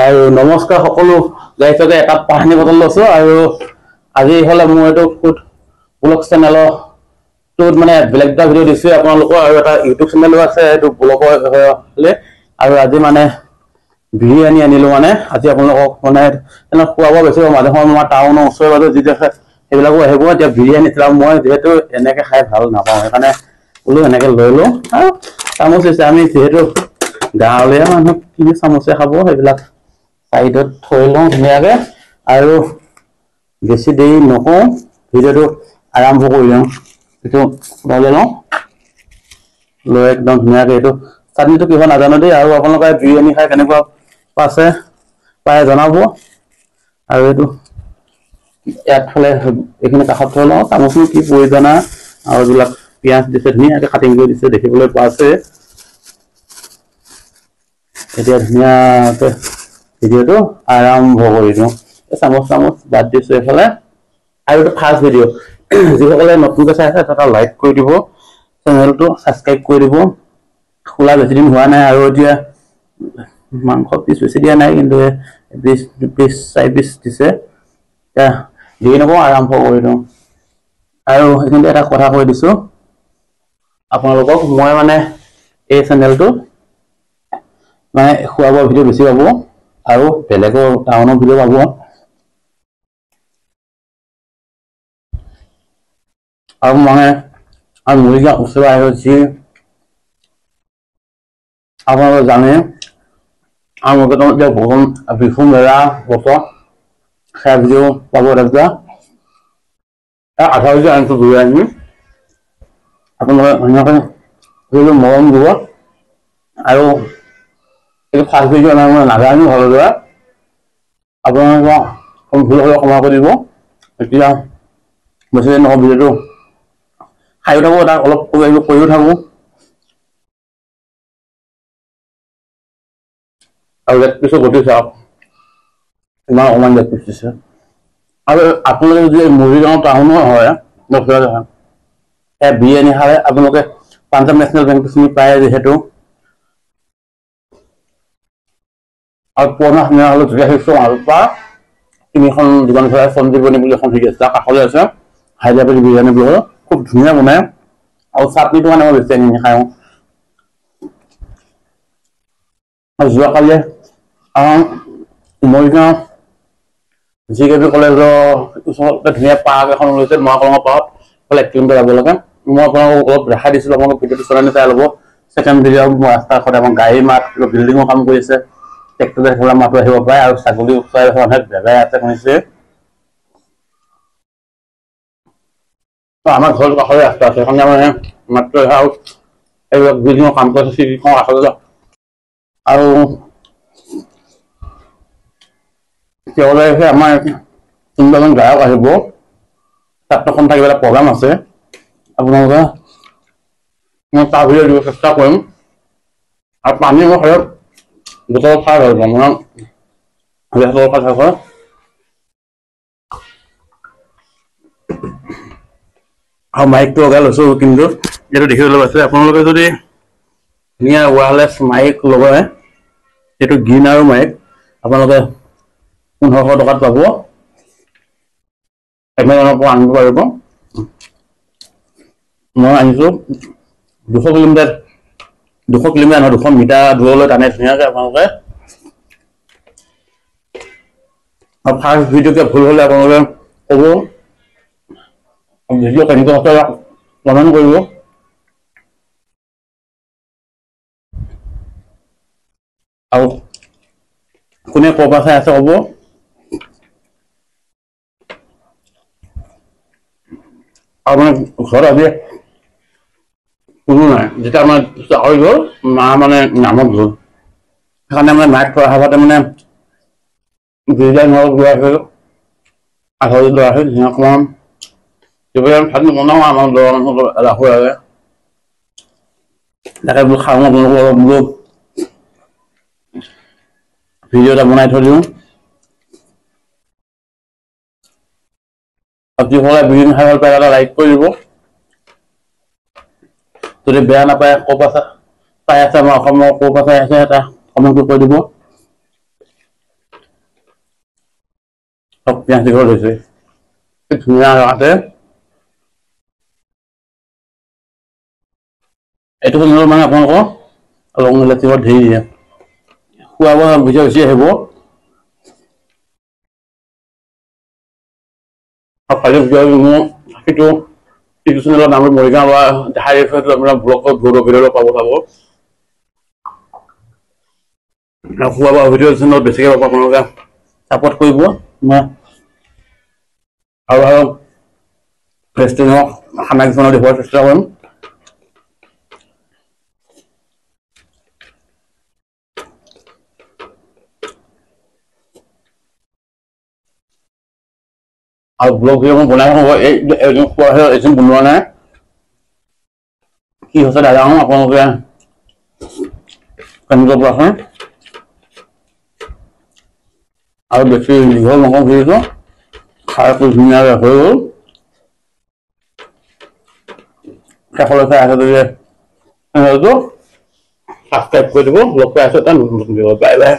আৰু নমস্কাৰ সকলো গাইছকে এটা পানী বটল লৈছো আৰু আজি হলে মোৰ এইটো ফুড ব্লগ চেনেলৰ তোত মানে বেলেগ এটা ভিডিও দিছো আপোনালোকৰ আৰু এটা ইউটিউব চেনেলো আছে এইটো ব্লগৰ হলে আৰু আজি মানে বিৰিয়ানী আনিলো মানে আজি আপোনালোকক মানে এনে খোৱাব বেছি মাজে সময়ে আমাৰ টাউনৰ ওচৰে পাজৰে যি আছে সেইবিলাকো আহিব এতিয়া বিৰিয়ানী খাম মই যেহেতু এনেকে খাই ভাল নাপাওঁ সেইকাৰণে বোলো এনেকে লৈ লওঁ আৰু চামুচ আছে আমি যেহেতু গাঁৱলীয়া মানুহ কি চামুচে খাব সেইবিলাক সাইডত থৈ লওঁ ধুনীয়াকে আৰু বেছি দেৰি নকওঁ ভিডিওটো আৰম্ভ কৰি লওঁ এইটো লৈ লওঁ লৈ একদম ধুনীয়াকে এইটো চাটনিটো কিহৰ নাজানো দেই আৰু আপোনালোকে বিৰিয়ানী খাই কেনেকুৱা পাইছে পাই জনাব আৰু এইটো ইয়াত থলে এইখিনি কাষত থৈ লওঁ চামুচটো কি প্ৰয়োজন আৰু এইবিলাক পিঁয়াজ দিছে ধুনীয়াকে কাটিং কৰি দিছে দেখিবলৈ পোৱা আছে এতিয়া ধুনীয়াকে ভিডিওটো আৰম্ভ কৰি দিওঁ চামুচ বাদ দিছো এইফালে আৰু এইটো ফাৰ্ষ্ট ভিডিও যিসকলে নতুনকৈ চাই আছে এটা লাইক কৰি দিব চেনেলটো সাবস্ক্ৰাইব কৰি দিব খোলা বেছি দিন হোৱা নাই আৰু এতিয়া মাংস পিছ বেছি দিয়া নাই কিন্তু 20 পিছ দিছে এতিয়া দেৰি নকওঁ আৰম্ভ কৰি দিওঁ আৰু এইখিনিতে এটা কথা কৈ দিছো আপোনালোকক মই মানে এই চেনেলটো মানে খোৱা ভিডিও বেছি পাব আৰু বেলেগৰ টাউনৰ ভিডিও পাব আৰু মানে আৰু মৰিগাঁও ওচৰে আৰু যি আপোনালোকে জানে আৰু যে ভ্ৰমণ বিহু মেলা বছৰ সেয়া ভিডিও পাব দেখা 18 আনিছো বিৰিয়ানী আপোনালোকে ধুনীয়াকৈ মৰম দিব আৰু এইটো ফাৰ্ষ্ট ভিডিও মই নাজানো ভালদৰে আপোনালোকে ভুল হলে ক্ষমা কৰি দিব এতিয়া বেছি দিন নহয় ভিডিওটো খাইও থাকো এটা অলপ কৰিও থাকো আৰু লেগ পিছো গতি চাওক ইমান অকমান লেগ পিছ দিছে আৰু আপোনালোকে যদি মৰিগাঁও টাউনৰ হয় বিৰিয়ানী খালে আপোনালোকে পাঞ্জাৱ নেশ্যনেল বেংকটো চিনি পায় যিহেতু আৰু পুৰণা সিনা হলে ধুনীয়া শিষ্য আৰু পৰা তিনিখন দোকান চলাই সঞ্জীৱনী বুলি এখন ঠিক আছে তাৰ কাষলৈ আছে হায়দৰাবাদী বিৰিয়ানী বুলি খুব ধুনীয়া বনায় আৰু চাটনিটো মানে মই বেছি আনি খাওঁ আৰু যোৱাকালি মৰিগাঁও জিকেবি কলেজৰ ওচৰতে ধুনীয়া পাৰ্ক এখন লৈছে মহাকলঙৰ পাৰত 1 কিলোমিটাৰ যাব লাগে মই আপোনালোকক অলপ দেখাই দিছিলো আপোনালোক ভিডিওটো চলাই চাই ল'ব ছেকেণ্ড ভিডিও ৰাস্তাৰ কাষত এখন গাড়ী মাত বিল্ডিঙৰ কাম কৰি আছে ট্ৰেক্টৰে খোলা মাতো আহিব পাৰে আৰু ছাগলী উচৰাই মানুহে জেগাই আছে শুনিছে আমাৰ ঘৰৰ কাষৰে ৰাস্তা আছে সেইখন মানে মাত্ৰ আৰু এইবিলাক বিল্ডিঙৰ কাম কৰি আছে কাষতে আৰু আমাৰ কোনোবাজন গায়ক আহিব ছাত্ৰখন থাকিব প্ৰগ্ৰাম আছে আপোনালোকে মই তাৰ ভিডিও দিব চেষ্টা কৰিম আৰু পানী মই খাই বটল খাই ভাল পাওঁ মানে আৰু মাইকটো লগাই লৈছো কিন্তু এইটো দেখিবলৈ পাইছে আপোনালোকে যদি ধুনীয়া ৱায়াৰলেছ মাইক লগাই এইটো গ্ৰীণ আৰু মাইক আপোনালোকে 1500 টকাত পাব এমেজনৰ পৰা আনিব পাৰিব মই আনিছো 200 কিলোমিটাৰ নহয় 200 মিটাৰ দূৰলৈ টানে ধুনীয়াকে আপোনালোকে আৰু ফাৰ্ষ্ট ভিডিওকে ভুল হলে আপোনালোকে ক'ব ভিডিও কেনেকৈ আছে কমেণ্ট কৰিব আৰু কোনে ক'ৰ পৰা চাই আছে ক'ব আৰু মানে ঘৰত আজি কোনো নাই যেতিয়া আমাৰ চাকৰি গ'ল মা মানে নামত গ'ল সেইকাৰণে মানে মাইক থোৱা ভাৱতে মানে বিৰিয়ানী হওক লৈ আহিলোঁ আহৰি লৈ আহি অকণমান ভাত নবনাওঁ আমাৰ ল'ৰা মানুহ ৰাখোঁ লাগে তাকে বোলো খাওঁ আপোনালোকৰ অলপ বোলো ভিডিও এটা বনাই থৈ দিওঁ যিসকলে বিৰিয়ানী খাই ভাল পায় এটা লাইক কৰি দিব যদি বেয়া নাপায় ক'ৰ পৰা চাই আছে আমাৰ অসমৰ ক'ৰ পৰা চাই আছে এটা কমেণ্ট কৰি দিব সব পিঁয়াজ দীঘল লৈছে ধুনীয়া আছে এইটো চেনেলত মানে আপোনালোকৰ লং ইলাচিবোৰ ধেৰ দিয়ে খোৱা বোৱা বেছি বেছি আহিব কালি মোৰ সেইটো ইউটিউব চেনেলৰ নাম মৰিগাঁও বা দেখাই আপোনাৰ ব্লগত ভিডিঅ' পাব খোৱা বোৱা ভিডিঅ' চেনেলত বেছিকৈ পাব আপোনালোকে ছাপোৰ্ট কৰিব আৰু ৰেষ্টুৰেণ্টক খানা কিছুমানৰ দেখুওৱাৰ চেষ্টা কৰিম আৰু ব্লগ ভিডিঅ' মই বনাই থাকোঁ এদিন বনোৱা নাই কি হৈছে নাজানো আপোনালোকে কেনেকৈ পৰা আৰু বেছি দীঘল নকওঁ ভিডিঅ'টো খাই ধুনীয়াকৈ হৈ গ'ল শেষলৈকে আছে যদি চেনেলটো ছাবস্ক্ৰাইব কৰি দিব লগ পাই আছোঁ এটা নতুন ভিডিঅ' বাই বাই